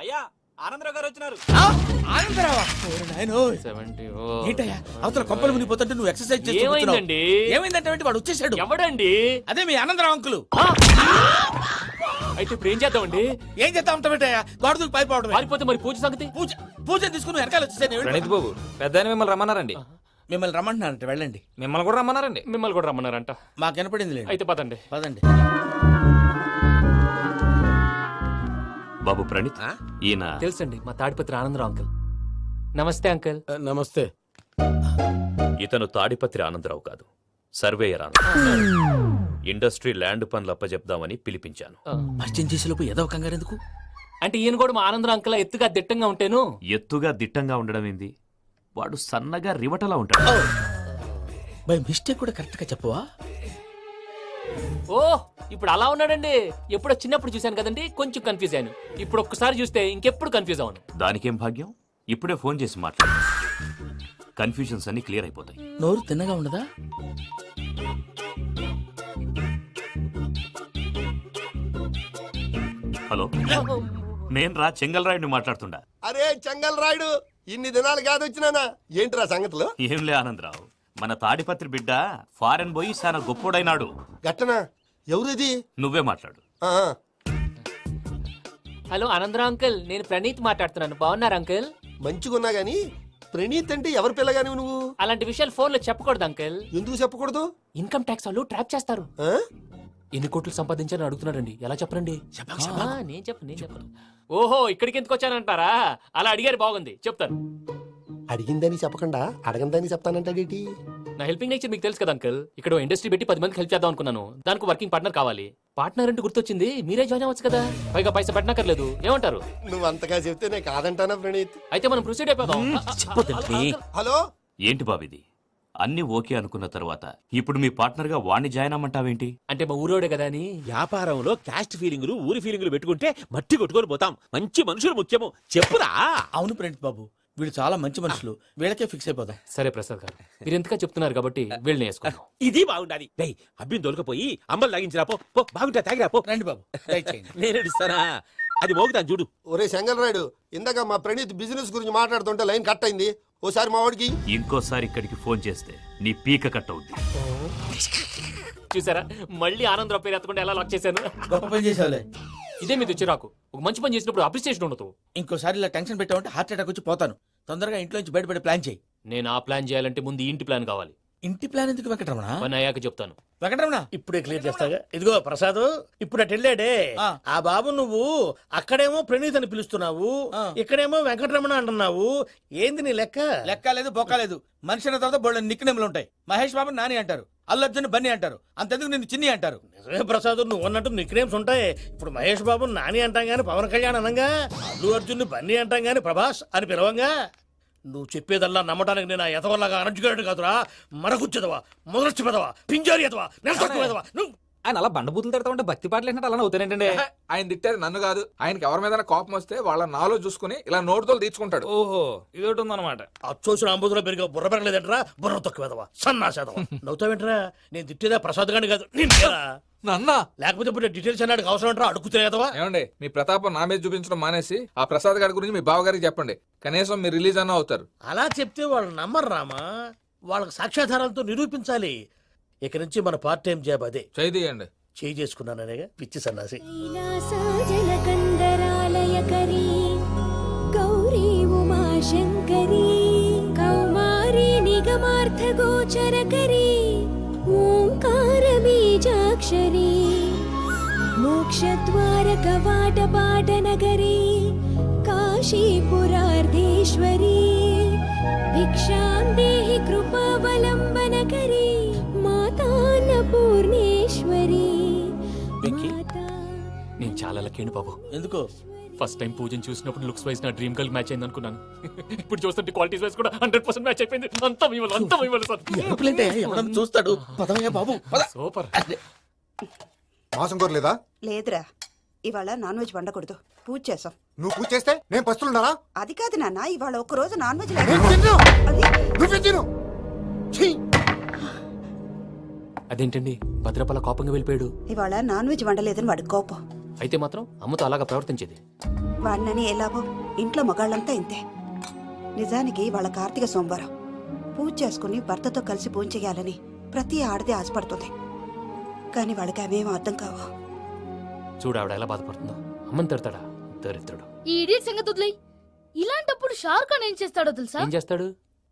అయ్యా ఆనందరావు గారు వచ్చినారు. ఆనందరావా? ఏంటయ్యా అవతల కొంపలు మునిగిపోతుంటే నువ్వు ఎక్సర్సైజ్ చేస్తున్నావు. ఏమైందంటే వాడు వచ్చేసాడు. ఎవడండి? అదే మీ ఆనందరావు అంకులు. అయితే ఇప్పుడు ఏం చేద్దామండి? ఏం చేస్తా ఉంటావేటయ్యా? గొడవకు పైపోవడం. పారిపోతే మరి పూజ సంగతి? పూజ తీసుకుని వెనకాల వచ్చేసాను. ప్రణీత్ బాబు పెద్ద మిమ్మల్ని రమ్మన్నారండి. మిమ్మల్ని రమ్మంటున్నారంట, వెళ్ళండి. మిమ్మల్ని కూడా రమ్మన్నారండి. మిమ్మల్ని కూడా రమ్మన్నారంట. మాకు వినపడింది. అయితే పదండి. పదండి. బాబు ప్రణీత్, ఈయన తెలుసండి, మా తాడిపత్రి ఆనందరావు అంకుల్. నమస్తే అంకుల్. నమస్తే. ఇతను తాడిపత్రి ఆనందరావు కాదు, సర్వేయర్ ఆనందరావు. ఇండస్ట్రీ ల్యాండ్ పనులు అప్పచెప్దామని పిలిపించాను. పరిచయం చేసేలోపు ఏదో కంగారు ఎందుకు? అంటే ఈయన కూడా మా ఆనందరావు అంకుల్ ఎత్తుగా దిట్టంగా ఉంటాను. ఎత్తుగా దిట్టంగా ఉండడం ఏంది? వాడు సన్నగా రివటలా ఉంటాడు. బై మిస్టేక్ కూడా కరెక్ట్ గా చెప్పవా? ఓ ఇప్పుడు అలా ఉన్నాడండి. ఎప్పుడో చిన్నప్పుడు చూశాను కదండి, కొంచెం కన్ఫ్యూజ్ అయ్యాను. ఇప్పుడు ఒక్కసారి చూస్తే ఇంకెప్పుడు కన్ఫ్యూజ్ అవ్వను. దానికేం భాగ్యం, ఇప్పుడే ఫోన్ చేసి మాట్లాడు. కన్ఫ్యూజన్స్ అన్ని క్లియర్ అయిపోతాయి. నోరు తిన్నగా ఉండదా? హలో, నేను రా చెంగల్ రాయుడిని మాట్లాడుతుండా. అరే చెంగల్ రాయుడు, ఇన్ని దినాలు కాదు వచ్చినానా? ఏంట్రా సంగతులు? ఏంలే ఆనందరావు, మన తాడిపత్రి బిడ్డ ఫారెన్ పోయి చాలా గొప్పోడైనాడు. గట్టనా? ఎవరిది? నువ్వే మాట్లాడు. ఆ, హలో ఆనందరావు అంకుల్, నేను ప్రణీత్ మాట్లాడుతున్నాను. బాగున్నారు అంకుల్? మంచిగున్నా గాని ప్రణీత్ అంటే ఎవరి పిల్లగాని నువ్వు? అలాంటి విషయాలు ఫోన్ లో చెప్పకూడదు అంకుల్. ఎందుకు చెప్పకూడదు? ఇన్కమ్ ట్యాక్స్ వాళ్ళు ట్రాప్ చేస్తారు. ఆ? ఎన్ని కోట్లు సంపాదించాలని అడుగుతున్నాడండి. ఎలా చెప్పరండి? నేను చెప్పను. ఓహో, ఇక్కడికి ఎందుకు వచ్చానంటారా? అలా అడిగారు, బాగుంది, చెప్తాను. అడిగిందని చెప్పకుండా అడగందని చెప్తానంటాడేటి? నా హెల్పింగ్ నేచర్ మీకు తెలుసు కదా అంకుల్. ఇక్కడ ఇండస్ట్రీ పెట్టి 10 మందికి హెల్ప్ చేద్దాం అనుకున్నాను. దానికి వర్కింగ్ పార్ట్నర్ కావాలి. పార్ట్నర్ అంటే గుర్తొచ్చింది, మీరే జాయిన్ అవ్వచ్చు కదా. పైగా పైసా పెట్టనక్కర్లేదు. ఏమంటారు? నువ్వు అంతగా చెప్తే నేను కాదంటానా ప్రణీత్? అయితే మనం ప్రొసీడ్ అయిపోదాం. హలో, ఏంటి బాబిది? అన్ని ఓకే అనుకున్న తర్వాత ఇప్పుడు మీ పార్ట్నర్ గా వాణ్ణి జాయిన్ అమ్మంటావేంటి? అంటే మా ఊరోడే కదా అని. వ్యాపారంలో క్యాస్ట్ ఫీలింగులు, ఊరి ఫీలింగులు పెట్టుకుంటే మట్టి కొట్టుకొని పోతాం. మంచి మనుషులు ముఖ్యము. చెప్పురా. అవును ప్రణీత్ బాబు, వీళ్ళు చాలా మంచి మనుషులు. వీళ్ళకే ఫిక్స్ అయిపోదాం. సరే ప్రసాద్ గారు, మీరు ఎంతగా చెప్తున్నారు కాబట్టి వీళ్ళని వేసుకుందాం. ఇది బాగుండాలి. డై అబ్బిని దొలకపోయి అమ్మలు లాగించిరా పో. పో బాగుంటా, తాగిరా పో. రండి బాబు, దయచేయండి. నేను ఇస్తానా? అది మోగుతాను చూడు. ఒరే చెంగల్ రాయుడు, ఇందాక మా ప్రణీత్ బిజినెస్ గురించి మాట్లాడుతుంటే లైన్ కట్ అయింది. ఓసారి మా వాడికి ఇంకోసారి ఇక్కడికి ఫోన్ చేస్తే నీ పీక కట్ అవుద్ది. చూసారా, మళ్ళీ ఆనందరావు పేరు ఎత్తకుండా ఎలా లాక్ చేశాను. గొప్ప పని చేసావులే. ఇదే మీద చిరాకు. ఒక మంచి పని చేసినప్పుడు అప్రిసియేషన్ ఉండదు. ఇంకోసారి ఇలా టెన్షన్ పెట్టామంటే హార్ట్ అటాక్ వచ్చి పోతాను. తొందరగా ఇంట్లో నుంచి బయటపడే ప్లాన్ చేయి. నేను ఆ ప్లాన్ చేయాలంటే ముందు ఇంటి ప్లాన్ కావాలి. ఇంటి ప్లాన్ ఎందుకు వెంకటరమణ? పని అయ్యాక చెప్తాను. వెంకటరమణ ఇప్పుడే క్లియర్ చేస్తాగా. ఇదిగో ప్రసాద్, ఇప్పుడు అటు వెళ్ళాడే ఆ బాబు, నువ్వు అక్కడేమో ప్రణీత్ అని పిలుస్తున్నావు, ఇక్కడేమో వెంకటరమణ అంటున్నావు. ఏంది నీ లెక్క? లెక్క లేదు, బొక్క లేదు. మనిషి అన్న తర్వాత బోళ్ళ నిక్నెములు ఉంటాయి. మహేష్ బాబు నాని అంటారు, అల్లు అర్జున్ బన్నీ అంటారు, అంతెందుకు నిన్ను చిన్ని అంటారు. నిజమే ప్రసాద్, నువ్వు అన్నట్టు నిక్నేమ్స్ ఉంటాయి. ఇప్పుడు మహేష్ బాబు నాని అంటాం గాని పవన్ కళ్యాణ్ అనంగా, అల్లు అర్జున్ బన్నీ అంటాం గాని ప్రభాస్ అని పిలవంగా. నువ్వు చెప్పేదల్లా నమ్మటానికి నేను ఆ ఎతవల్లాగా అనర్జుకేటెడ్ కాదురా. మరగుచ్చదవా, మొదలచ్చి పెదవా, పింజారి ఎదవా, నెలసొక్కుదవా. నువ్వు ఆయన అలా బండబూతులు తిడతా ఉంటే భక్తి పాటలు ఏంటంటే అలా అవుతానంటే. ఆయన తిట్టారు నన్ను కాదు. ఆయనకి ఎవరి మీద కోపం వస్తే వాళ్ళ నాలో చూసుకుని ఇలా నోటుతో తీర్చుకుంటాడు. ఓహో, ఇదొకటి ఉందన్నమాట. అచ్చోసిన అంబుధులో పెరిగా బుర్ర పెరగలేదంటరా. బుర్ర తొక్కువేదవా, సన్నాసేదవా. నవ్వుతావేంట్రా? నేను తిట్టేదా ప్రసాద్ గాని కాదు, నిన్నేరా. నన్నా? లేకపోతే ఇప్పుడు డీటెయిల్స్ అన్నాడు అవసరం అంటారా? అడుగుతాయేదవా. ఏమండి, మీ ప్రతాపం నా మీద చూపించడం మానేసి ఆ ప్రసాద్ గారి గురించి మీ బావగారికి చెప్పండి. కనీసం మీరు రిలీజ్ అన్న అవుతారు. అలా చెప్తే వాళ్ళు నమ్మరు రామా. వాళ్ళకి సాక్ష్యాధారాలతో నిరూపించాలి. ఇక నుంచి మన పార్ట్ టైం జాబ్ అదే. చేయండి. చేయి చేసుకున్నాననేగా పిచ్చి సన్నాసి. కైలాసజలకందరాలయకరీ గౌరీ ఉమాశంకరీ కౌమారీ నిగమార్థగోచరకరీ ఓంకార బీజాక్షరీ మోక్షద్వారకవాటపాటనగరీ కాశీపురార్ధేశ్వరీ భిక్షాం దేహి కృపావలంబనకరీ మాతాన్నపూర్ణేశ్వరీ. నేను చాలా లక్కీ బాబు. ఎందుకో? ఫస్ట్ టైం పూజను చూసినప్పుడు లుక్స్ వైజ్ నా డ్రీమ్ గర్ల్ మ్యాచ్ అయింది అనుకున్నాను. ఇప్పుడు చూస్తుంటే క్వాలిటీస్ వైజ్ కూడా 100% మ్యాచ్ అయిపోయింది. అంతా ఎవడన్నా చూస్తాడు. పదవయ్యా బాబు, సూపర్. మాసం కోరలేదా? లేదురా, ఇవాళ నాన్ వెజ్ వండకూడదు. పూజ చేసాం. నువ్వు పూజ చేస్తే నేను పస్తులున్నారా? అది కాదు నాన్న, ఇవాళ ఒక్క రోజు నాన్ వెజ్ అదేంటండి, భద్రపల కోపంగా వెళ్ళిపోయాడు. ఇవాళ నాన్ వెజ్ వండలేదని వాడి కోపం. అయితే మాత్రం అమ్మతో అలాగా ప్రవర్తించేది. వాడినని ఎలాగో ఇంట్లో మగాళ్ళంతా ఇంతే. నిజానికి వాళ్ళ కార్తీక సోమవారం పూజ చేసుకుని భర్తతో కలిసి పూజ చేయాలని ప్రతి ఆడది ఆశపడుతుంది. కానీ వాళ్ళకి అవేం అర్థం కావు. చూడు ఆవిడ ఎలా బాధపడుతుందో. అమ్మని తిడతాడా దరిద్రుడు. ఈ ఇడియట్ సంగతి వదిలేయ్. ఇలాంటప్పుడు షారుఖ్ ఖాన్ ఏం చేస్తాడో తెలుసా? ఏం చేస్తాడు?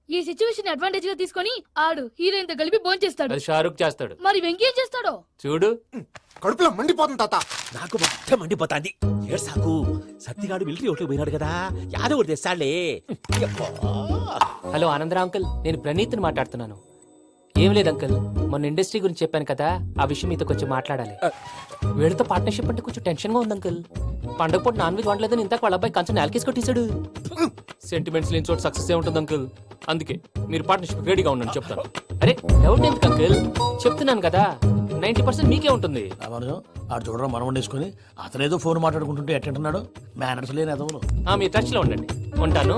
ఈ సిచ్యువేషన్ అడ్వాంటేజ్ గా తీసుకొని ఆడు హీరోయిన్ తో కలిపి బోన్ చేస్తాడు. అది షారుఖ్ చేస్తాడు. మరి వెంకీ ఏం చేస్తాడో చూడు. కడుపులో మండిపోతుంది తాత. నాకు మొత్తం మండిపోతాంది. ఏడు సాకు సత్తిగాడు మిలిటరీ ఓట్లు పోయినాడు కదా, యాదవ్ ఒకటి తెస్తాడులే. యబ్బా. హలో ఆనందరా అంకుల్, నేను ప్రణీత్ని మాట్లాడుతున్నాను. ఏం లేదు అంకుల్, మొన్న ఇండస్ట్రీ గురించి చెప్పాను కదా, ఆ విషయం మీతో కొంచెం మాట్లాడాలి. వీడితో పార్ట్నర్షిప్ అంటే కొంచెం టెన్షన్ గా ఉంది అంకుల్. పండగ పూట నాన్ వెజ్ వండలేదని ఇంతకు వాళ్ళ అబ్బాయి కంచెం నేలకేసి కొట్టేశాడు. సెంటిమెంట్స్ లేని చోట సక్సెస్ ఏ ఉంటుంది అంకుల్. అందుకే మీరు పార్ట్నర్షిప్ రెడీగా ఉండండి చెప్తాను. అరే డౌట్ ఎందుకు అంకుల్, చెప్తున్నాను కదా 90% మీకే ఉంటుంది. రామానుజం ఆడు చూడడం మనం వండేసుకుని అతనేదో ఫోన్ మాట్లాడుకుంటుంటే ఎట్టంటున్నాడు. మేనర్స్ లేని అదవులు. మీ టచ్ లో ఉండండి. ఉంటాను.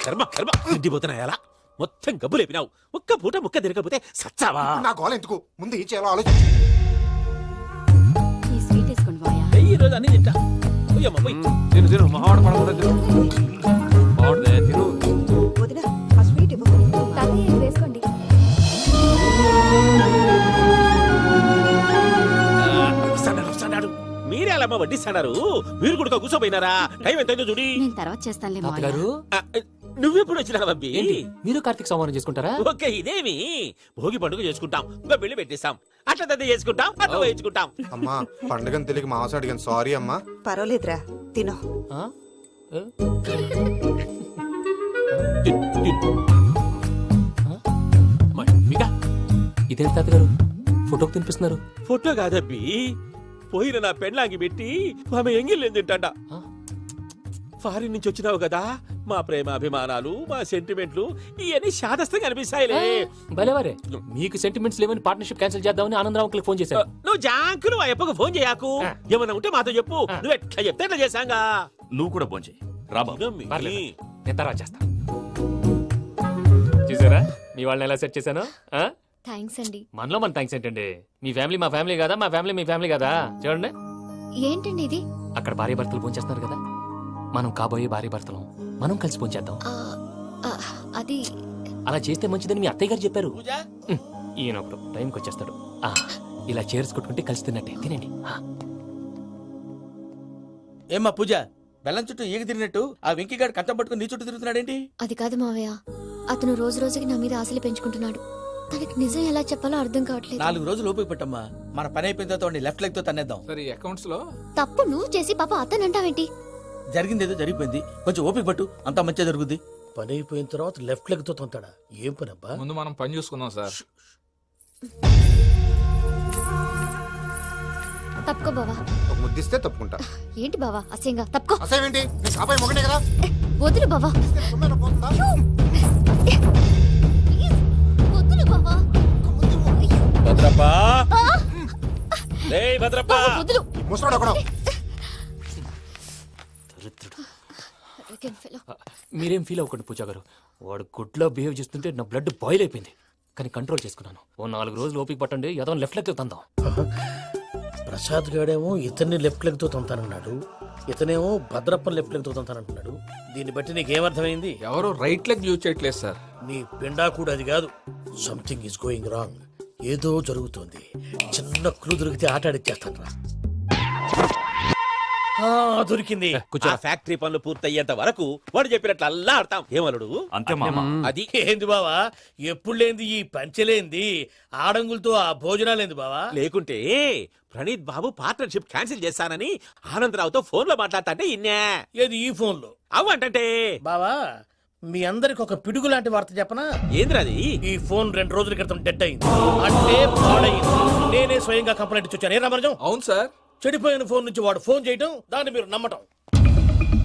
కర్మ కర్మ తిండిపోతున్నా ఎలా మొత్తం గబ్బు లేపినావు. ఒక్క పూట ముక్క తిరగకపోతే సచ్చావా? నా గోల ఎందుకు, ముందు ఈ చేయాలో ఆలోచించు. ఈ స్వీట్ వేసుకోండి మాయా. ఈ రోజు అన్ని తింటా. పోయమ్మ, పోయ్. తిను తిను మావాడు పడకుండా తిను. మావాడిదే తిను. వదిన ఆ స్వీట్ ఇవ్వు. తాతయ్య వేసుకోండి. వస్తాడు. మీరే అలా అమ్మ వడ్డిస్తాడారు. మీరు కూడా కూర్చోపోయినారా? టైం ఎంతైందో చూడి. నేను తర్వాత చేస్తానులే మావయ్య. తాతగారు ఆ, నువ్వెప్పుడు వచ్చినా బంబి? ఏంటి మీరు కార్తీక్ సంహారం చేసుకుంటారా? ఓకే, ఇదేమి భోగి పండుగ చేసుకుంటాం, ఇంకా పెళ్లి పెట్టేస్తాం, అట్లా దద్ద చేసుకుంటాం, అట్లా వేయించుకుంటాం. అమ్మా పండుగని తెలియక మాంస అడిగాను, సారీ అమ్మా. పర్వాలేదురా, తినో. ఆ? ఏ? మిగా ఇదేంటి తాతగారు ఫోటోకి తినిపిస్తున్నారు? ఫోటో కాదబ్బి, పోయిన నా పెళ్ళాంగి పెట్టి ఆమె ఎంగిల్లేం తింటాడ. ఆ? ఫారిన్ నుంచి వచ్చినావు కదా, మా ప్రేమ అభిమానాలు, మా సెంటిమెంట్లు ఇవన్నీ శాదస్తంగా అనిపిస్తాయిలే. భలేవారే, మీకు సెంటిమెంట్స్ లేవని పార్ట్నర్షిప్ క్యాన్సిల్ చేద్దామని ఆనందరావు అంకుల్ ఫోన్ చేశారు. నువ్వు జాంకులు ఆ ఎప్పకు ఫోన్ చేయకు. ఏమన్నా ఉంటే మాతో చెప్పు. నువ్వు ఎట్లా చెప్తే ఎట్లా చేశాంగా. నువ్వు కూడా భోంచేయి రా బాబు. పర్లేదు, నేను తర్వాత చేస్తా. చూసారా మీ వాళ్ళని ఎలా సెట్ చేశాను? థ్యాంక్స్ అండి. మనలో మన థ్యాంక్స్ ఏంటండి, మీ ఫ్యామిలీ మా ఫ్యామిలీ కదా, మా ఫ్యామిలీ మీ ఫ్యామిలీ కదా. చూడండి, ఏంటండి ఇది? అక్కడ భార్య భర్తలు ఫోన్ చేస్తున్నారు కదా, మనం కాబోయే భార్య భర్తలు మనం కలిసి ఫోన్ చేద్దాం. అది అలా చేస్తే మంచిదని మీ అత్తయ్య గారు చెప్పారు. పూజ ఈయన ఒకడు టైంకి వచ్చేస్తాడు. ఇలా చేర్స్ కొట్టుకుంటే కలిసి తిన్నట్టే, తినండి. ఏమ్మా పూజ, బెల్లం చుట్టూ ఈగ తిరిగినట్టు ఆ వెంకీగాడు కంచం పట్టుకుని నీ చుట్టూ తిరుగుతున్నాడేంటి? అది కాదు మావయ్య, అతను రోజు రోజుకి నా మీద ఆశలు పెంచుకుంటున్నాడు. తనకి నిజం ఎలా చెప్పాలో అర్థం కావట్లేదు. 4 రోజులు ఓపిక పట్టమ్మా, మన పని అయిపోయిన తర్వాత లెఫ్ట్ లెగ్ తో తన్నేద్దాం. సరే అకౌంట్స్ లో తప్పు నువ్వు చేసి పాప అతను అంటావేంటి? జరిగింది ఏదో జరిగిపోయింది, కొంచెం ఓపిక పట్టు, అంతా మంచిగా జరుగుద్ది. పని అయిపోయిన తర్వాత లెఫ్ట్ లెగ్ తో తొంతాడా? ఏం పని అబ్బా? ముందు మనం పని చూసుకుందాం సార్. తప్పుకో బావా. ఒక ముద్దిస్తే తప్పుకుంటా. ఏంటి బావా అసహ్యంగా? తప్పుకో. అసేమేంటి, నీ కాపాయి మొగనే కదా. వదులు బావా. సొమ్మేనా పోతుందా? ప్లీజ్, వదులు బావా. భద్రప్పా, లే భద్రప్పా. బావా, వదులు. ముసరాడు ఒకడు. దరిద్రుడు. Arrogant fellow. మీరేం ఫీల్ అవ్వకండి పూజా గారు, వాడు గుడ్లో బిహేవ్ చేస్తుంటే నా బ్లడ్ బాయిల్ అయిపోయింది. కానీ కంట్రోల్ చేసుకున్నాను. ఓ 4 రోజులు ఓపిక పట్టండి, ఏదో లెఫ్ట్ లెగ్ తందాం. ప్రసాద్ గాడేమో ఇతన్ని లెఫ్ట్ లెగ్ తో తొంతానన్నాడు, ఇతనేమో భద్రప్పని లెఫ్ట్ లెగ్ తో తొంతానంటున్నాడు. దీన్ని బట్టి నీకేమర్థమైంది? ఎవరు రైట్ లెగ్ యూజ్ చేయట్లేదు సార్. నీ పిండా కూడా అది కాదు. Something is going wrong. ఏదో జరుగుతోంది. చిన్న క్లూ దొరికితే ఆట ఆడిచ్చేస్తాను రా. దొరికింది. ఆ ఫ్యాక్టరీ పనులు పూర్తయ్యేంత వరకు వాడు చెప్పినట్లు అల్లా ఆడతాం. ఏమలుడు అంతే మామ. అది ఏంది బావా, ఎప్పుడు లేంది ఈ పంచలేంది, ఆడంగులతో ఆ భోజనాలేంది బావా? లేకుంటే ప్రణీత్ బాబు పార్ట్నర్షిప్ క్యాన్సిల్ చేస్తానని ఆనందరావుతో ఫోన్ లో మాట్లాడతాంటే ఇన్నే. ఏది ఈ ఫోన్ లో? అవ్వంటే బావా, మీ అందరికి ఒక పిడుగు లాంటి వార్త చెప్పనా? ఏంద్రది? ఈ ఫోన్ 2 రోజుల క్రితం డెడ్ అయింది, అంటే పాడైంది. నేనే స్వయంగా కంప్లైంట్ ఇచ్చి వచ్చాను. ఏ రామరాజం? అవును సార్. చెడిపోయిన ఫోన్ నుంచి వాడు ఫోన్ చేయటం, దాన్ని మీరు నమ్మటం.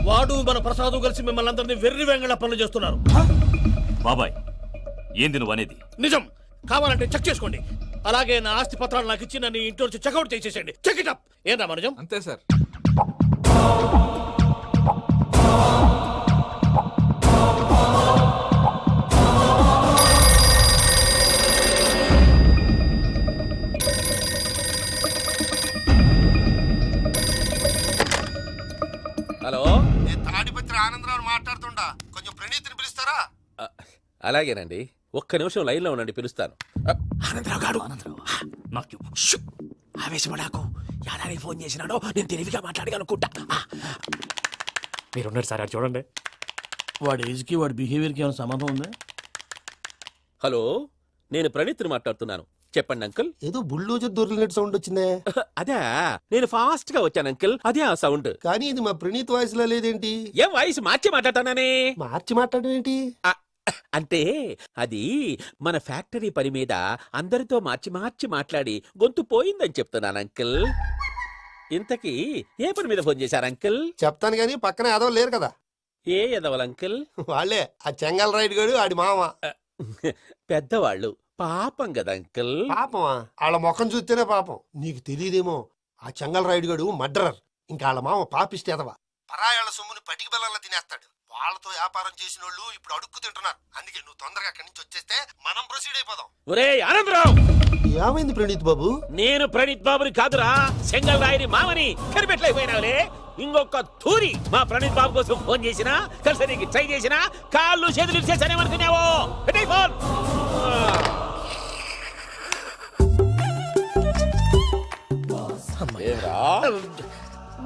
వాడు మన ప్రసాదు కలిసి మిమ్మల్ని అందరినీ వెర్రి వెంగళ పనులు చేస్తున్నారు. బాబాయ్ ఏంది నువ్వు అనేది? నిజం. కావాలంటే చెక్ చేసుకోండి. అలాగే నా ఆస్తి పత్రాలు నాకు ఇచ్చి నన్ను ఇంట్లో నుంచి చెక్అౌట్ చేసేసండి. Check it up. ఏం రామరాజం? అంతే సార్. హలో నేను తాడిపత్రి ఆనందరావు మాట్లాడుతుండా, కొంచెం ప్రణీతిని పిలుస్తారా? అలాగేనండి, ఒక్క నిమిషం లైన్ లో ఉండండి, పిలుస్తాను. ఆనందరావు గాడు నాకు ఆవేశపడాకు. యాదానికి ఫోన్ చేసినాడో నేను తెలివిగా మాట్లాడగలనుకుంటా. మీరున్నారు సార్, అది చూడండి. వాడి ఏజ్కి వాడి బిహేవియర్కి ఏమైనా సంబంధం ఉందా? హలో, నేను ప్రణీత్ని మాట్లాడుతున్నాను. చెప్పండి అంకుల్. ఏదో బుల్డోజర్ దొరికినట్టు సౌండ్ వచ్చిందే, అదే నేను ఫాస్ట్ గా వచ్చాను అంకుల్, అదే ఆ సౌండ్. కానీ ఇది మా ప్రణీత్ వాయిస్ లో లేదేంటి? ఏం వాయిస్ మార్చి మాట్లాడతానని? మార్చి మాట్లాడడం ఏంటి? అంటే అది మన ఫ్యాక్టరీ పని మీద అందరితో మార్చి మార్చి మాట్లాడి గొంతు పోయిందని చెప్తున్నాను అంకుల్. ఇంతకీ ఏ పని మీద ఫోన్ చేశారు అంకుల్? చెప్తాను గానీ పక్కన ఏదో లేరు కదా. ఏ ఎదవలు అంకుల్? వాళ్ళే ఆ చెంగల్ రైడ్ గడు ఆడి మామ. పెద్దవాళ్ళు, పాపం కదా అంకుల్. పాపమా? వాళ్ళ ముఖం చూస్తేనే పాపం. నీకు తెలియదేమో, ఆ చెంగల్ రైడ్ గడు మర్డరర్. ఇంకా వాళ్ళ మామ పాపిస్తేదవా, పరాయాళ్ళ సొమ్ముని పటికి బెల్లంలో తినేస్తాడు. వాళ్ళతో వ్యాపారం చేసిన వాళ్ళు ఇప్పుడు అడుక్కు తింటున్నారు. అందుకే నువ్వు తొందరగా అక్కడి నుంచి వచ్చేస్తే మనం ప్రొసీడ్ అయిపోదాం. ఒరే ఆనందరావు, ఏమైంది ప్రణీత్ బాబు? నేను ప్రణీత్ బాబుని కాదురా, సెంగల్ రాయని మామని. కనిపెట్టలేకపోయినావులే. ఇంకొక తూరి మా ప్రణీత్ బాబు కోసం ఫోన్ చేసినా, కలిసి నీకు ట్రై చేసినా, కాళ్ళు చేతులు చేశానేమనుకున్నావో. పెట్టేయ్ ఫోన్.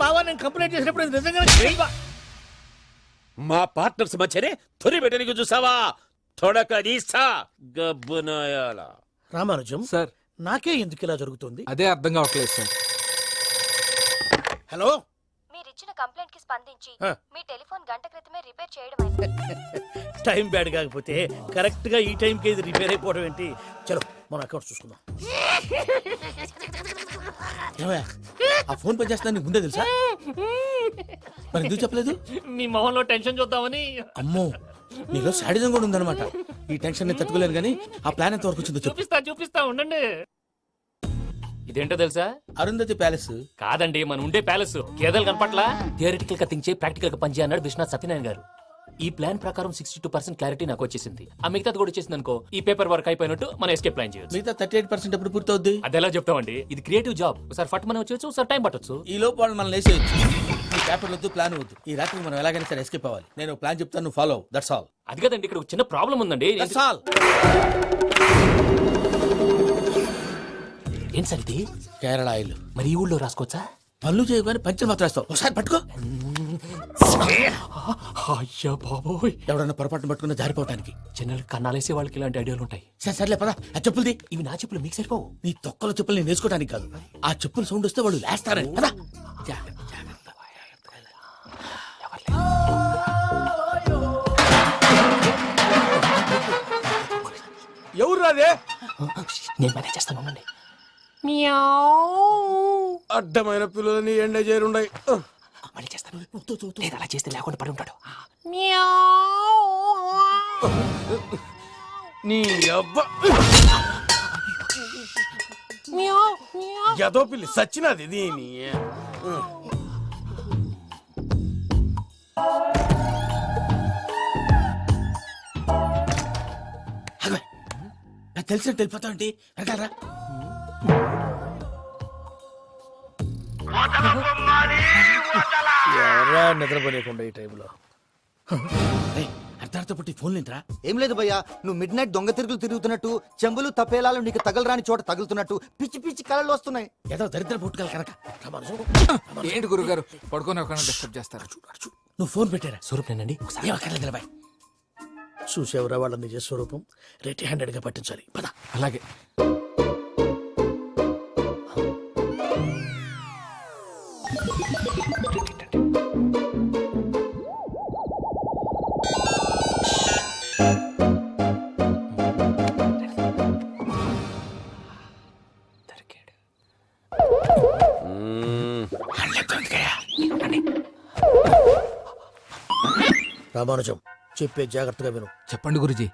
బావా, నేను కంప్లైంట్ చేసినప్పుడు ఇది నిజంగా మా పార్ట్నర్స్ మధ్యనే తొలి పెట్టడానికి చూసావా? తొడక తీస్తా గబ్బునాయాల. రామానుజం సార్, నాకే ఎందుకు ఇలా జరుగుతుంది? అదే అర్థం కావట్లేదు సార్. హలో, మీరిచ్చిన కంప్లైంట్ కి స్పందించి ఆ. మీ టెలిఫోన్ గంట క్రితమే రిపేర్ చేయడం టైం బ్యాడ్ కాకపోతే కరెక్ట్ గా ఈ టైంకి ఇది రిపేర్ అయిపోవడం ఏంటి? చలో మన అకౌంట్ చూసుకుందాం. ఏమయ్య, ఆ ఫోన్ పని చేస్తున్నా నీకు ముందే తెలుసా? మరి ఎందుకు చెప్పలేదు? మీ మొహంలో టెన్షన్ చూద్దామని. అమ్మో, నీలో శాడిజం కూడా ఉందన్నమాట. ఈ టెన్షన్ నేను తట్టుకోలేను కానీ ఆ ప్లాన్ ఎంత వరకు వచ్చిందో చెప్పు. చూపిస్తా ఉండండి. ఇదేంటో తెలుసా? అరుంధతి ప్యాలెస్. కాదండి, మన ఉండే ప్యాలెస్. గేదెలు కనపట్లా? థియరిటికల్ గా థింక్ చేయి, ప్రాక్టికల్ గా పనిచేయ అన్నాడు విశ్వనాథ్ సత్యనారాయణ గారు. ఈ ప్లాన్ ప్రకారం 62% క్లారిటీ నాకు వచ్చేసింది. ఆ మిగతాది కూడా వచ్చేసింది అనుకో, ఈ పేపర్ వర్క్ అయిపోయినట్టు మనం ఎస్కేప్ ప్లాన్ చేయొచ్చు. మిగతా 38% ఎప్పుడు పూర్తవుద్ది? అదెలా చెప్తామండి, ఇది క్రియేటివ్ జాబ్. ఒకసారి ఫట్ మనం వచ్చేయచ్చు, ఒకసారి టైం పట్టొచ్చు. ఈ లోపు వాళ్ళు మనం లేసేయచ్చు. ఈ పేపర్ వద్దు, ప్లాన్ వద్దు. ఈ రాత్రి మనం ఎలాగైనా సరే ఎస్కేప్ అవ్వాలి. నేను ప్లాన్ చెప్తాను, నువ్వు ఫాలో. That's all. అది కదండి, ఇక్కడ ఒక చిన్న ప్రాబ్లం ఉందండి. That's all. ఏం సార్ ఇది? కేరళ ఆయిల్. మరి ఈ ఊళ్ళో రాసుకోవచ్చా? పనులు చేయగానే పంచర్ మాత్రం వేస్తావు. ఒకసారి పట్టుకో. అయ్యా బాబోయ్, ఎవడన్నా పొరపాటున పట్టుకున్న జారిపోవటానికి. జనరల్ కన్నాలేసే వాళ్ళకి ఇలాంటి ఐడియాలు ఉంటాయి. సర్లే పదా, ఆ చెప్పులది. ఇవి నా చెప్పులు మీకు సరిపోవు. నీ తొక్కల చెప్పులు నేను వేసుకోవడానికి కాదు, ఆ చెప్పుల సౌండ్ వస్తే వాళ్ళు లేస్తారని. పదా. ఎవరు రాదే? నేను మేనేజ్ చేస్తాను, ఉండండి. అడ్డమైన పిల్లలని ఎండ చేరుండయి. మళ్ళీ చేస్తాను. లేదు, అలా చేస్తే లేకుండా పడి ఉంటాడు. నీ అబ్బా ఎదో పిల్లి సచ్చినది దీని. నాకు తెలిసినట్టు వెళ్ళిపోతావు ఏంటి? వెనకాలరా. ఎవరా నిద్రపోలేకుండా ఈ టైంలో? అర్ధార్థ పుట్టి ఫోన్ లేంట్రా? ఏం లేదు భయ్యా, నువ్వు మిడ్ నైట్ దొంగ తిరుగులు తిరుగుతున్నట్టు, చెంబులు తపేలాలు నీకు తగలరాని చోట తగులుతున్నట్టు పిచ్చి పిచ్చి కళలు వస్తున్నాయి. ఏదో దరిద్ర పుట్టుకల కనుక. ఏంటి గురుగారు పడుకొని ఒక డిస్టర్బ్ చేస్తారు? నువ్వు ఫోన్ పెట్టారా? స్వరూప్ నేనండి. ఒకసారి ఏమక్కర్లేదు బాయ్. చూసేవరా వాళ్ళ నిజ స్వరూపం. రెట్టి హ్యాండెడ్ గా పట్టించాలి. పద. అలాగే. రామానుజం, చెప్పే జాగ్రత్తగా విను. చెప్పండి గురుజీ.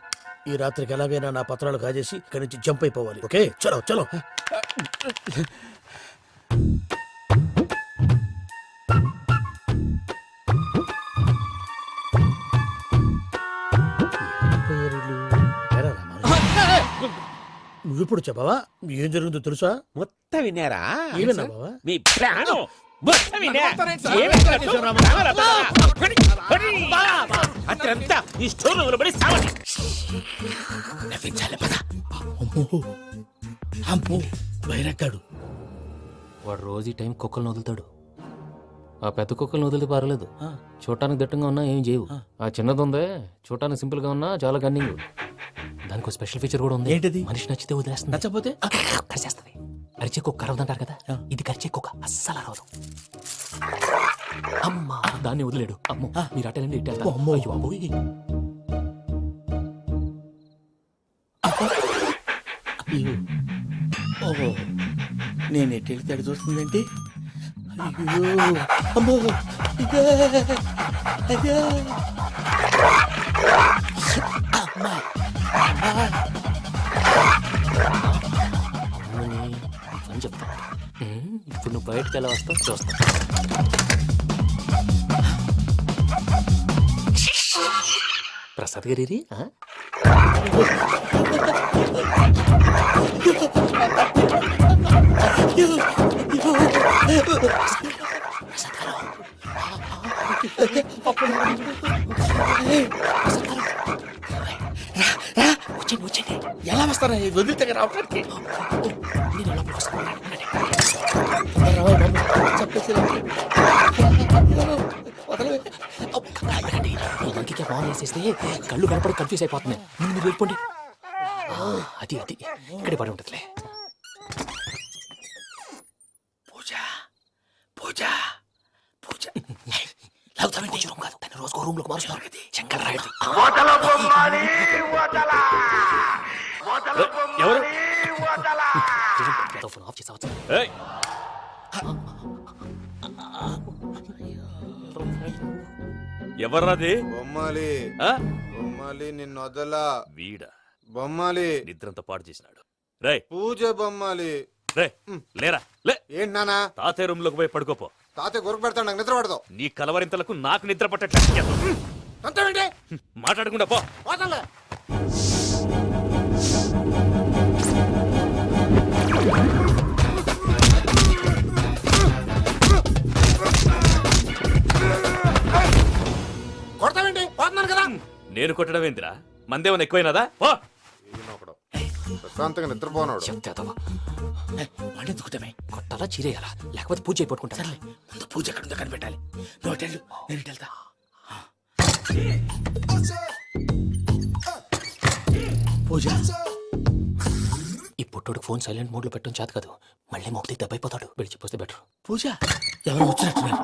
ఈ రాత్రికి ఎలాగైనా నా పత్రాలు కాజేసి ఇక్కడి నుంచి జంప్ అయిపోవాలి. ఓకే, చలో చలో. నువ్విప్పుడు చెప్పవా ఏం జరుగుతుందో తెలుసా? మొత్తం విన్నారా? ఏమన్నా బావా? మీ ప్లాన్ అత్రంతా ఈ స్టోర్ రూమ్ లో పడి సావండి. నవ్వించాలి పద. అమ్మో అమ్మో బైరక్కాడు. వాడు రోజు ఈ టైం కుక్కలను వదులుతాడు. ఆ పెద్ద కుక్కలను వదిలితే పర్లేదు, చూడటానికి దట్టంగా ఉన్నా ఏం చేయవు. ఆ చిన్నది ఉందే, చూడటానికి సింపుల్ గా ఉన్నా చాలా గన్నింగ్. దానికి ఒక స్పెషల్ ఫీచర్ కూడా ఉంది. ఏంటిది? మనిషి నచ్చితే వదిలేస్తుంది, నచ్చపోతే కరిచేస్తుంది. అరిచే కుక్క అరవదంటారు కదా, ఇది కరిచే కుక్క అస్సలు అరవదు. అమ్మా దాన్ని వదిలేడు. అమ్మో మీరు అటెండి ఇటు వెళ్తారు. అమ్మో. అయ్యో బాబోయ్. ఓహో నేను ఎటు వెళ్తే అటు చూస్తుందంటే అయ్యో అమ్మో ఇదే అదే అమ్మా అమ్మని అని చెప్తా. ఇప్పుడు నువ్వు బయటకు ఎలా వస్తావు చూస్తా. ప్రసాద్ గారి వచ్చేయండి వచ్చేయండి. ఎలా వస్తారా వదిలితే రావడానికి నేను లోపలికి వస్తాను. ఇంటికి ఫోన్ చేసేస్తే కళ్ళు కనపడి కన్ఫ్యూజ్ అయిపోతున్నాయి. ముందు మీరు వెళ్ళిపోండి. అది అది ఇక్కడే పడి ఉంటుందిలే. పూజ పూజ పూజ లాగుతామంటే రూమ్ కాదు, తన రోజుకో రూమ్ లోకి మారుస్తున్నారు. చెంకల్ రాయడు. ఎవరు? ఫోన్ ఆఫ్ చేసావచ్చు. ఏయ్, ఎవర్రాది? బొమ్మాలి ఆ? బొమ్మాలి నిన్ను వదలా. వీడా బొమ్మాలి నిద్రంతా పాడు చేసినాడు. రేయ్ పూజ బొమ్మాలి. రే లేరా లే. ఏంటి నానా తాతయ్య రూమ్ లోకి పోయి పడుకోపో. తాతయ్య గురకు పెడతాడు నాకు నిద్ర పడతావు. నీ కలవరింతలకు నాకు నిద్ర పట్టట్లేదు. అంతేంటి మాట్లాడకుండా పో. పోతాలే. కొడతావేంటి పోతున్నాను కదా. నేను కొట్టడం ఏందిరా? మందేమన్నా ఎక్కువైనదా? పో. ఈయనొకడు ప్రశాంతంగా నిద్రపోనాడు. చెప్తావా వాడెందుకుంటామే కొట్టాలా చీరేయాలా లేకపోతే పూజ అయిపోట్టుకుంటా. సర్లే ముందు పూజ ఎక్కడ ఉందో కనిపెట్టాలి. నువ్వు అటెళ్ళు నేను ఇటు వెళ్తా. పూజ ఈ పుట్టోడికి ఫోన్ సైలెంట్ మోడ్ లో పెట్టడం చేత కాదు, మళ్ళీ మొక్కి దెబ్బైపోతాడు. విడిచిపోతే బెటర్. పూజ ఎవరు వచ్చినట్టున్నారు.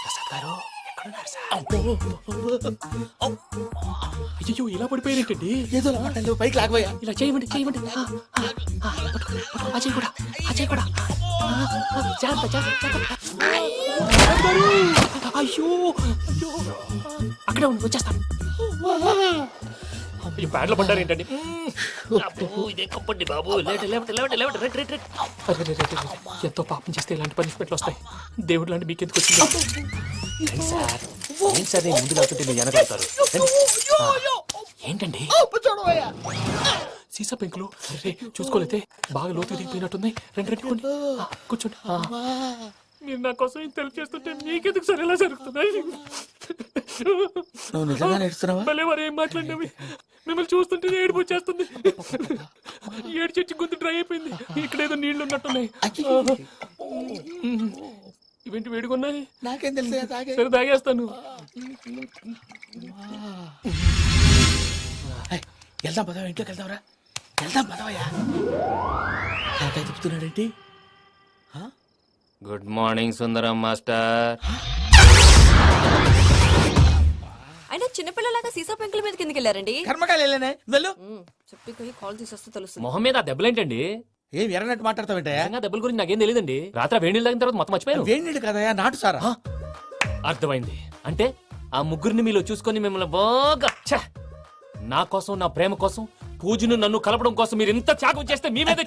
ప్రసాద్ గారు ఎక్కడున్నారు సార్? అయ్యో ఇలా పడిపోయారేంటండి? ఏదో లమాటలు పైకి లాగబోయా. ఇలా చేయమండి చేయమండి. ఆ చేయి కూడా ఆ చేయి కూడా. జాగ్రత్త జాగ్రత్త జాగ్రత్త. అయ్యో అయ్యో అక్కడే ఉండి వచ్చేస్తాను. ఈ బ్యాడ్లో పడ్డారు ఏంటండి? ఇదే కంపండి బాబు. ఎంతో పాపం చేస్తే ఇలాంటి పనిష్మెంట్లు వస్తాయి. దేవుడు లాంటి మీకెందుకు వచ్చింది? సార్ ఏం సార్ నేను ముందు లేకుంటే మీరు వెనకాడతారు. ఏంటండి సీసా పెంకులు చూసుకోలేతే బాగా లోతు దిగిపోయినట్టుంది. రెండు రెండు కూర్చోండి. మీరు నా కోసం ఇంత హెల్ప్ చేస్తుంటే మీకెందుకు సరే ఎలా జరుగుతున్నాయి? నువ్వు నిజంగా నేర్చుతున్నావా? మళ్ళీ వారు ఏం మాట్లాడినవి మిమ్మల్ని చూస్తుంటే ఏడుపు వచ్చేస్తుంది. ఏడు చెట్టు గొంతు డ్రై అయిపోయింది. ఇక్కడ ఏదో నీళ్లు ఉన్నట్టున్నాయి. ఇవేంటి వేడుకున్నాయి? నాకేం తెలుసు సరే తాగేస్తాను. వెళ్దాం పదవా, ఇంట్లోకి వెళ్దాంరా. వెళ్దాం పదవయ్యా. నాకై చెప్తున్నాడేంటి? గుడ్ మార్నింగ్ సుందరం మాస్టర్. అయినా చిన్నపిల్లలాగా సీసా పెంకుల మీద కిందకి వెళ్ళారండి. కర్మకాయలు వెళ్ళానే వెళ్ళు. చెప్పి పోయి కాల్ తీసేస్తే తెలుస్తుంది. మొహం మీద ఆ దెబ్బలేంటండి? ఏం ఎర్రనట్టు మాట్లాడతావేంటయ్యా? నిజంగా దెబ్బల గురించి నాకేం తెలియదండి. రాత్రి వేడి నీళ్ళు తాగిన తర్వాత మొత్తం మర్చిపోయాను. వేణిడు కదయా నాటు సారా. అర్థమైంది. అంటే ఆ ముగ్గురిని మీలో చూసుకొని మిమ్మల్ని బాగా నా కోసం నా ప్రేమ కోసం పూజను నన్ను కలపడం కోసం మీరు ఇంత త్యాగం చేస్తే మీ మీద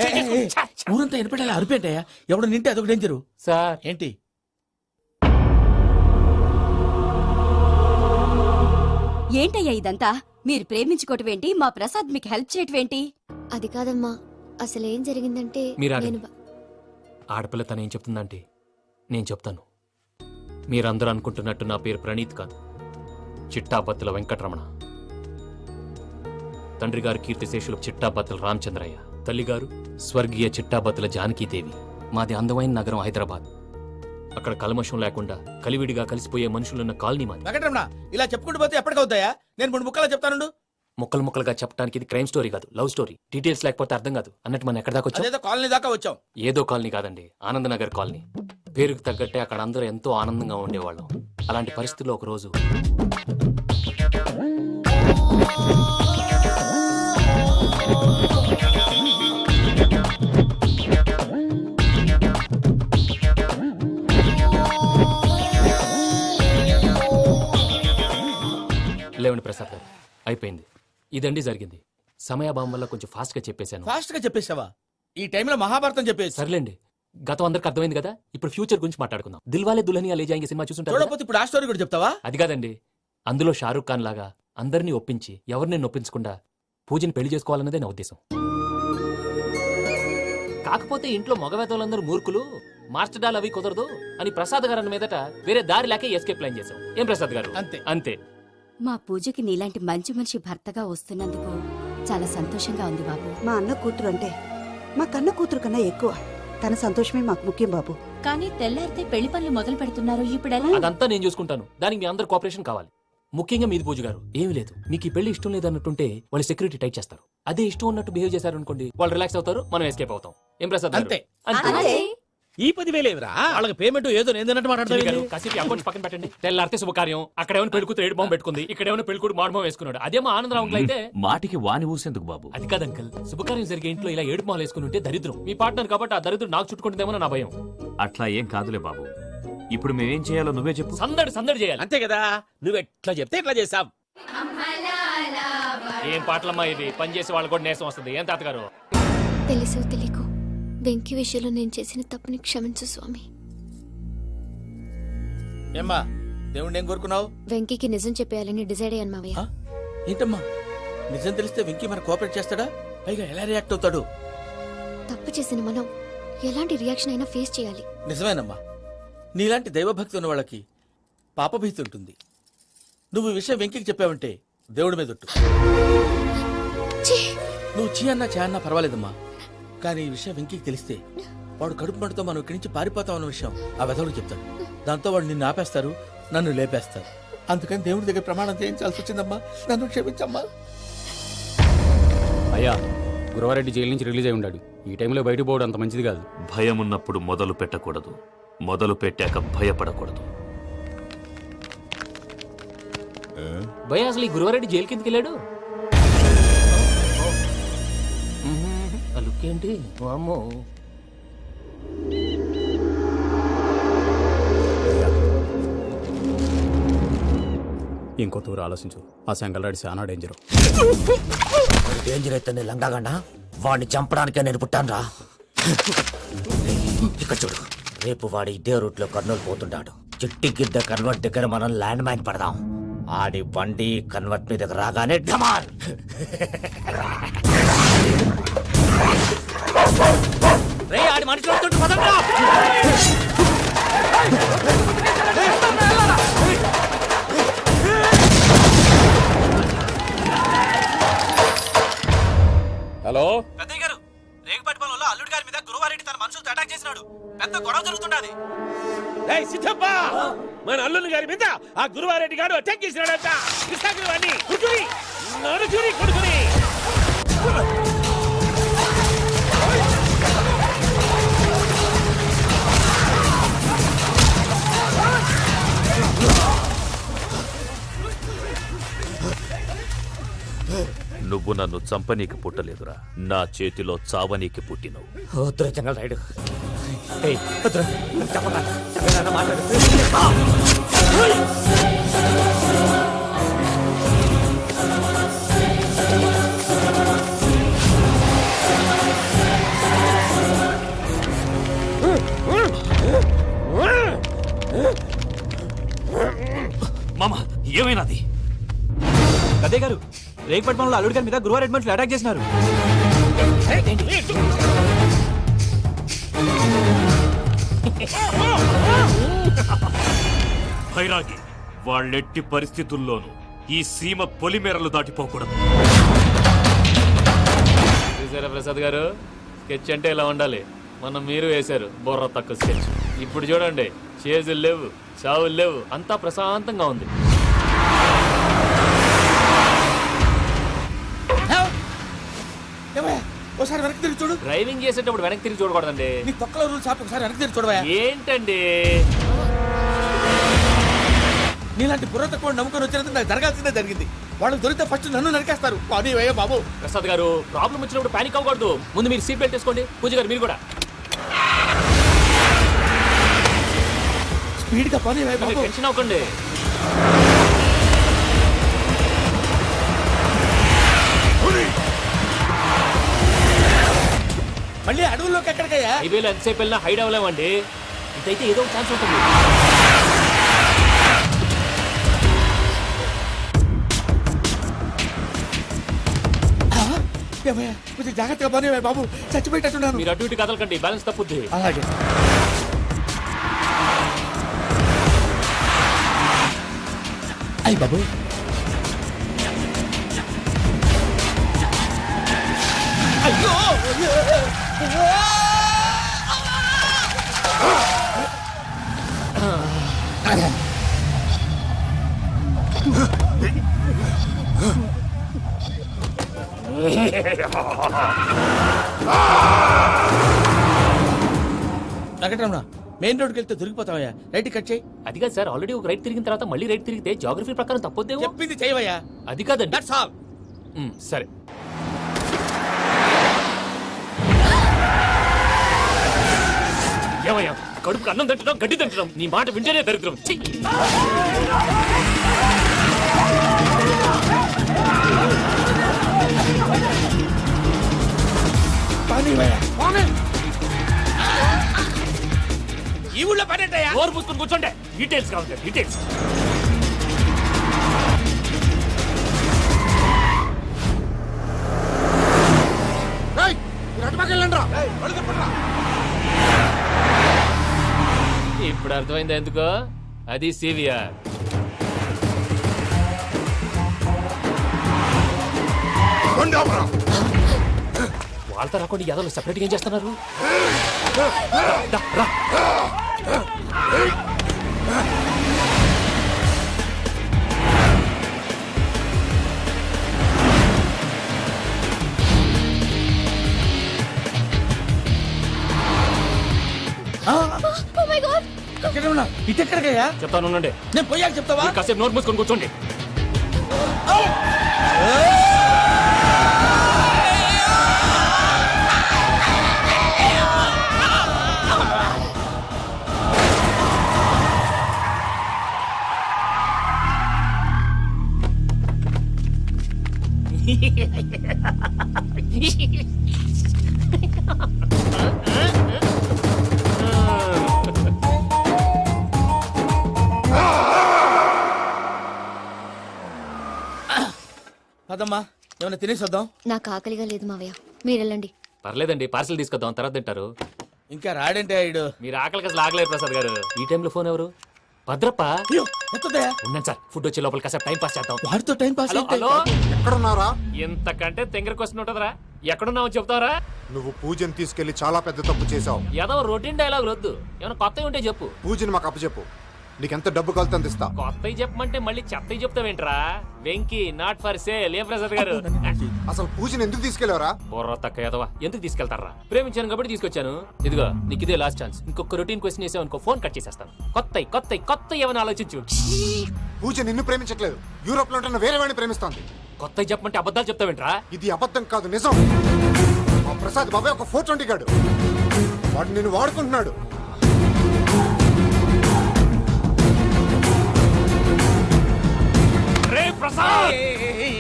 ఊరంతా ఎనపెట్టాలి అరిపేంటయ్యా. ఎవడు నింటే అదొక డేంజరు. సార్ ఏంటి ఏంటయ్యా ఇదంతా? మీరు ప్రేమించుకోవటం ఏంటి? మా ప్రసాద్ మీకు హెల్ప్ చేయటం ఏంటి? అది కాదమ్మా, అసలు ఏం జరిగిందంటే మీరు నేను ఆడపిల్ల తను ఏం చెప్తుందంటే నేను చెప్తాను. మీరందరూ అనుకుంటున్నట్టు నా పేరు ప్రణీత్ కాదు, చిట్టాపత్తుల వెంకటరమణ. తండ్రి గారు కీర్తిశేషులు చిట్టాపత్తుల రామచంద్రయ్య, తల్లిగారు స్వర్గీయ చిట్టాపత్తుల జానకీదేవి. మాది అందమైన నగరం హైదరాబాద్. అక్కడ కల్మషం లేకుండా కలివిడిగా కలిసిపోయే మనుషులున్న కాలనీ మాది. వెంకటరమణ ఇలా చెప్పుకుంటూ పోతే ఎప్పటికవుతాయా? నేను 3 ముక్కలా చెప్తాను. ముక్కలు ముక్కలుగా చెప్పడానికి ఇది క్రైమ్ స్టోరీ కాదు, లవ్ స్టోరీ. డీటెయిల్స్ లేకపోతే అర్థం కాదు. అన్నట్టు మనం ఎక్కడ దాకా వచ్చాం? అదేదో కాలనీ దాకా వచ్చాం. ఏదో కాలనీ కాదండి, ఆనందనగర్ కాలనీ. పేరుకు తగ్గట్టే అక్కడ అందరూ ఎంతో ఆనందంగా ఉండేవాళ్ళం. అలాంటి పరిస్థితుల్లో ఒక రోజు లేవండి ప్రసాద్ గారు, అయిపోయింది. ఇదండి జరిగింది. సమయాభావం వల్ల కొంచెం ఫాస్ట్ గా చెప్పేశాను. ఫాస్ట్ గా చెప్పేసావా? ఈ టైంలో మహాభారతం చెప్పేసి. సర్లేండి, గతం అందరికి అర్థమైంది కదా. ఇప్పుడు ఫ్యూచర్ గురించి మాట్లాడుకుందాం. దిల్వాలే దుల్హనియా లే జాయేంగే సినిమా చూసుంటారు కదా? చూడకపోతే ఇప్పుడు ఆ స్టోరీ కూడా చెప్తావా? అది కాదండి, అందులో షారూఖ్ ఖాన్ లాగా అందరినీ ఒప్పించి ఎవరిని నొప్పించకుండా పూజని పెళ్లి చేసుకోవాలన్నదే నా ఉద్దేశం. కాకపోతే ఇంట్లో మగవేతలందరూ మూర్ఖులు, మాస్టర్ డాల్ అవి కుదరదు అని ప్రసాద్ గారు అన్న మీదట వేరే దారి లేక ఎస్కేప్ ప్లాన్ చేశాం. ఏం ప్రసాద్ గారు? అంతే అంతే. మా పూజకి నీలాంటి మంచి మనిషి భర్తగా వస్తున్నందుకు చాలా సంతోషంగా ఉంది బాబు. మా అన్న కూతురు అంటే మా కన్న కూతురు కన్నా ఎక్కువ. తన సంతోషమే మాకు ముఖ్యం బాబు. కానీ తెల్లారితే పెళ్లి పనులు మొదలు పెడుతున్నారు, ఇప్పుడెలా? అదంతా నేను చూసుకుంటాను. దానికి మీ అందరు కోఆపరేషన్ కావాలి. ముఖ్యంగా మీది పూజ గారు. ఏమీ లేదు, మీకు ఈ పెళ్లి ఇష్టం లేదన్నట్టుంటే వాళ్ళు సెక్యూరిటీ టైట్ చేస్తారు. అదే ఇష్టం ఉన్నట్టు బిహేవ్ చేశారు అనుకోండి, వాళ్ళు రిలాక్స్ అవుతారు, మనం ఎస్కేప్ అవుతాం. ఏం ప్రసాద్ గారు? అంతే. అంతే. ఈ 10,000 ఏమిరా? వాళ్ళకి పేమెంట్ ఏదో నేను గారు, మాట్లాడతాను. కాసేపు అకౌంట్స్ పక్కన పెట్టండి. తెల్లారితే శుభకార్యం. అక్కడ ఏమైనా పెళ్ళికూతురు ఏడు బాంబు పెట్టుకుంది, ఇక్కడ ఏమైనా పెళ్ళికూడు మాడు బాంబు వేసుకున్నాడు. అదేమో ఆనందరావు అంకుల్ అయితే మాటికి వాని ఊసేందుకు బాబు? అది కాదు అంకుల్, శుభకార్యం జరిగే ఇంట్లో ఇలా ఏడు మాలు వేసుకుని ఉంటే దరిద్రం. మీ పార్ట్నర్ కాబట్టి ఆ దరిద్రం నాకు చుట్టుకుంటుందేమో నా భయం. అట్లా ఏం కాదులే బాబు. ఇప్పుడు మేమేం చేయాలో నువ్వే చెప్పు. సందడి సందడి చేయాలి. అంతే కదా, నువ్వు ఎట్లా చెప్తే ఎట్లా చేసాం. ఏం పాటలమ్మా ఇది? పని చేసే వాళ్ళు కూడా నేసం వస్తుంది. ఏం తాతగారు? తెలుసో తెలియకో వెంకీ విషయంలో నేను చేసిన తప్పుని క్షమించు స్వామి. ఏమ్మా దేవుణ్ణి ఏం కోరుకున్నావు? వెంకీకి నిజం చెప్పేయాలని డిసైడ్ అయ్యాను మావయ్య. ఏంటమ్మా నిజం తెలిస్తే వెంకీ మన కోఆపరేట్ చేస్తాడా? పైగా ఎలా రియాక్ట్ అవుతాడు? తప్పు చేసిన మనం ఎలాంటి రియాక్షన్ అయినా ఫేస్ చేయాలి. నిజమేనమ్మా, నీలాంటి దైవభక్తి ఉన్న వాళ్ళకి పాపభీతి ఉంటుంది. నువ్వు ఈ విషయం వెంకీకి చెప్పావంటే దేవుడి మీద ఒట్టు. నువ్వు చీ అన్నా చే అన్నా పర్వాలేదమ్మా, కానీ ఈ విషయం వెంకీకి తెలిస్తే వాడు కడుపు మంటతో మనం ఇక్కడి నుంచి పారిపోతాం అన్న విషయం ఆ వెధవుడికి చెప్తాడు. దాంతో వాడు నిన్ను ఆపేస్తారు, నన్ను లేపేస్తారు. అందుకని దేవుడి దగ్గర ప్రమాణం చేయించాల్సి వచ్చిందమ్మా. నన్ను క్షమించమ్మా. అయ్యా, గురవారెడ్డి జైలు నుంచి రిలీజ్ అయి ఉన్నాడు. ఈ టైంలో బయటకు పోవడం అంత మంచిది కాదు. భయం ఉన్నప్పుడు మొదలు పెట్టకూడదు, మొదలు పెట్టాక భయపడకూడదు. భయ అసలు ఈ గురువారెడ్డి జైలు కిందకి వెళ్ళాడు. ఆ లుక్ ఏంటి? అమ్మో. ఇంకో తూరు ఆలోచించు. ఆ సెంగల్రాడి చాలా డేంజర్. డేంజర్ అయితే లంగాగండా వాడిని చంపడానికే నేను పుట్టాను రా. ఇక్కడ చూడు, రేపు వాడు ఇదే రూట్ లో కర్నూలు పోతుంటాడు. చిట్టి గిద్ద కన్వర్ట్ దగ్గర మనం ల్యాండ్ మైన్ పడదాం. ఆడి బండి కన్వర్ట్ మీ దగ్గర రాగానే ఢమాల్. ఆడి మనుషులు వస్తుంటే పదండ్రా. హలో పెద్దయ్య గారు, రేగుపాటి పొలంలో అల్లుడి గారి మీద గురువారెడ్డి తన మనుషులతో అటాక్ చేసినాడు. పెద్ద గొడవ జరుగుతున్నది. ఏయ్ సిద్ధప్ప, మన అల్లుని గారి మీద ఆ గురువారెడ్డి గారు అటాక్ చేసినాడట. కృష్ణాగిరి వాడిని కుడుకుని నరుచుని కొడుకుని. నువ్వు నన్ను చంపనీకి పుట్టలేదురా, నా చేతిలో చావనీకి పుట్టినవు. వద్దురా జంగల్ రైడ్. మామ ఏమైనాది? పెద్దయ్య గారు, రేగుపాటి పొలంలో అల్లుడి గారి మీద గురువారెడ్డి మనుషులు అటాక్ చేసినారు. భైరాగి వాళ్ళెట్టి పరిస్థితుల్లోనూ ఈ సీమ పొలిమేరలు దాటిపోకూడదు. చూసారా ప్రసాద్ గారు, స్కెచ్ అంటే ఇలా ఉండాలి. మనం మీరు వేశారు బుర్ర తక్కువ స్కెచ్. ఇప్పుడు చూడండి, చేజులు లేవు, చావులు లేవు, అంతా ప్రశాంతంగా ఉంది. ఏమయ్యా, ఒకసారి వెనక్కి తిరిగి చూడు. డ్రైవింగ్ చేసేటప్పుడు వెనక్కి తిరిగి చూడకూడదండి. నీ తొక్కలో రూల్స్ ఆపి ఒకసారి వెనక్కి తిరిగి చూడవా. ఏంటండి నీలాంటి బుర్ర తక్కువ నమ్ముకొని వచ్చినందుకు నాకు జరగాల్సిందే జరిగింది. వాళ్ళు దొరికితే ఫస్ట్ నన్ను నరికేస్తారు. అది వయ్యా బాబు. ప్రసాద్ గారు, ప్రాబ్లం వచ్చినప్పుడు పానిక్ అవ్వకూడదు. ముందు మీరు సీట్ బెల్ట్ వేసుకోండి. పూజ గారు మీరు కూడా స్పీడ్ గా పని బాబు. టెన్షన్ అవ్వకండి. మళ్ళీ అడవుల్లోకి ఎక్కడికయ్యా? హైవేలో ఎంతసేపు వెళ్ళినా హైడ్ అవ్వలేమండి. ఇదైతే ఏదో ఒక ఛాన్స్ ఉంటుంది. ఏమయ్యా, కొంచెం జాగ్రత్తగా పని బాబు. చచ్చిపోయేటట్టున్నాను. మీరు అటు ఇటు కదలకండి, బ్యాలెన్స్ తప్పుద్ది. అలాగే. అయ్యి బాబు, అయ్యో వెంకటరమణ, మెయిన్ రోడ్కి వెళ్తే దొరికిపోతావయ్యా. రైట్ కట్ చేయి. అది కాదు సార్, ఆల్రెడీ ఒక రైట్ తిరిగిన తర్వాత మళ్ళీ రైట్ తిరిగితే జాగ్రఫీ ప్రకారం తప్పొద్దేమో. చెప్పింది చేయవయ్యా. అది కాదండి. That's all. సరే. ఏమయ్యా, కడుపుకు అన్నం తింటున్నాం, గడ్డి తింటున్నాం. నీ మాట వింటేనే దరిద్రం. ఛీ! ఈ ఊళ్ళో పని ఏంటయ్యా? నోరు మూసుకొని కూర్చోండి. డీటెయిల్స్ కావాలి, డీటెయిల్స్. ఇప్పుడు అర్థమైంది ఎందుకో. అది సివిఆర్. వాళ్ళతో రాకుండా యాదవ్ సెపరేట్గా ఏం చేస్తున్నారు? రా. ఇటెక్కడికయ్యా? చెప్తాను ఉండండి. నేను పోయాక చెప్తావా? కాసేపు నోట్ మూసుకొని కూర్చోండి. అదమ్మా, ఏమైనా తినేసి వద్దాం. నాకు ఆకలిగా లేదు మావయ్య, మీరు వెళ్ళండి. పర్లేదండి, పార్సిల్ తీసుకొద్దాం, తర్వాత తింటారు. ఇంకా రాడంటే ఆయుడు. మీరు ఆకలికి అసలు ఆగలేరు ప్రసాద్ గారు. ఈ టైంలో ఫోన్ ఎవరు? భద్రప్ప. ఎత్తదయ్యా. ఉన్నాను సార్, ఫుడ్ వచ్చే లోపల కాసేపు టైం పాస్ చేద్దాం. వాడితో టైం పాస్. హలో, ఎక్కడున్నారా? ఎంతకంటే తెంగర క్వశ్చన్ ఉంటుందిరా. ఎక్కడున్నావు చెప్తావరా? నువ్వు పూజని తీసుకెళ్లి చాలా పెద్ద తప్పు చేశావు. ఏదో రొటీన్ డైలాగ్ వద్దు, ఏమైనా కొత్తవి ఉంటే చెప్పు. పూజని మాకు అప్పచెప్పు. నీకెంత డబ్బు కలితే అంత ఇస్తా. కొత్తవి చెప్పమంటే మళ్ళీ చెత్తవి చెప్తావేంట్రా? Venky not for sale. ఏ ప్రసాద్ గారు, అసలు పూజని ఎందుకు తీసుకెళ్లేవరా? బుర్ర తక్క ఏదవా, ఎందుకు తీసుకెళ్తారా? ప్రేమించాను కాబట్టి తీసుకొచ్చాను. ఇదిగో నీకు ఇదే లాస్ట్ ఛాన్స్. ఇంకొక రొటీన్ క్వశ్చన్ వేసావు అనుకో, ఫోన్ కట్ చేసేస్తాను. కొత్త ఏమైనా ఆలోచించు. పూజ నిన్ను ప్రేమించట్లేదు, యూరోప్ లో ఉంటున్న వేరే వాడిని ప్రేమిస్తోంది. కొత్తవి చెప్పమంటే అబద్ధాలు చెప్తావేంట్రా? ఇది అబద్ధం కాదు, నిజం. మా ప్రసాద్ బాబాయ్ ఒక 420 గాడు. వాడు నిన్ను వాడుకుంటున్నాడు.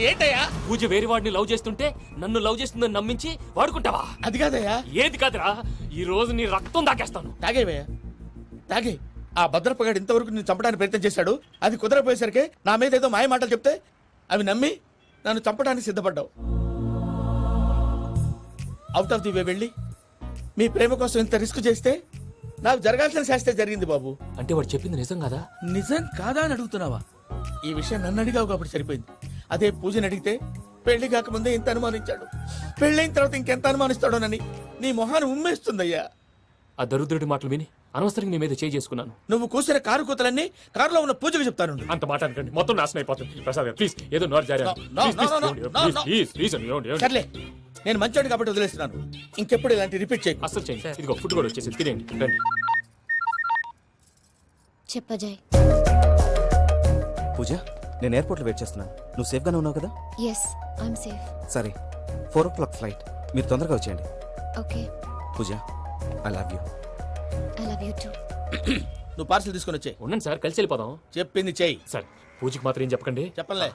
ఏంటయ్యా? పూజ వేరే వాడిని లవ్ చేస్తుంటే నన్ను లవ్ చేస్తుందని నమ్మించి వాడుకుంటావా? అది కాదయ్యా. ఏది కాదురా, ఈ రోజు నీ రక్తం దాకేస్తాను. తాగేవయ్యా, తాగే. ఆ భద్రపగాడు ఇంతవరకు నేను చంపడానికి ప్రయత్నం చేశాడు. అది కుదరపోయేసరికి నా మీద ఏదో మాయ మాటలు చెప్తే అవి నమ్మి నన్ను చంపడానికి సిద్ధపడ్డావు. అవుట్ ఆఫ్ ది వే వెళ్ళి మీ ప్రేమ కోసం ఇంత రిస్క్ చేస్తే నాకు జరగాల్సిన శాస్త్రే జరిగింది బాబు. అంటే వాడు చెప్పింది నిజం కదా? నిజం కాదా అని అడుగుతున్నావా? ఈ విషయం నన్ను అడిగావు కాబట్టి సరిపోయింది. అదే పూజని అడిగితే పెళ్లి కాకముందే ఇంత అనుమానించాడు, పెళ్ళైన తర్వాత ఇంకెంత అనుమానిస్తాడోనని నీ మొహాన్ని ఉమ్మేస్తుందయ్యా. ఆ దరిద్రుడి మాటలు విని అనవసరంగా నీ మీద చేయి చేసుకున్నాను. నువ్వు కూసిన కారు కూతలన్నీ కారులో ఉన్న పూజకు చెప్తాను. అంత మాట అనకండి, మొత్తం నాశనం అయిపోతుంది. ప్రసాద్ గారు ప్లీజ్ ఏదో నోరు జారీ సర్లే, నేను మంచోడు కాబట్టి వదిలేస్తున్నాను. ఇంకెప్పుడు ఇలాంటి రిపీట్ చేయకు. అసలు చేయండి. ఇదిగో ఫుడ్ కూడా వచ్చేసి తినేయండి రండి. చెప్పజాయ్. పూజ, నేను ఎయిర్పోర్ట్లో వెయిట్ చేస్తున్నాను. నువ్వు సేఫ్గానే ఉన్నావు కదా? Yes, I'm safe. సరే, 4 o'clock ఫ్లైట్. మీరు తొందరగా వచ్చేయండి. Okay. Pooja, I love you. I love you too. నువ్వు పార్సల్ తీసుకొని వచ్చే. ఉండండి సార్, కలిసి వెళ్ళిపోదాం. చెప్పింది చెయ్యి. సార్ పూజకి మాత్రం ఏం చెప్పకండి. చెప్పలే.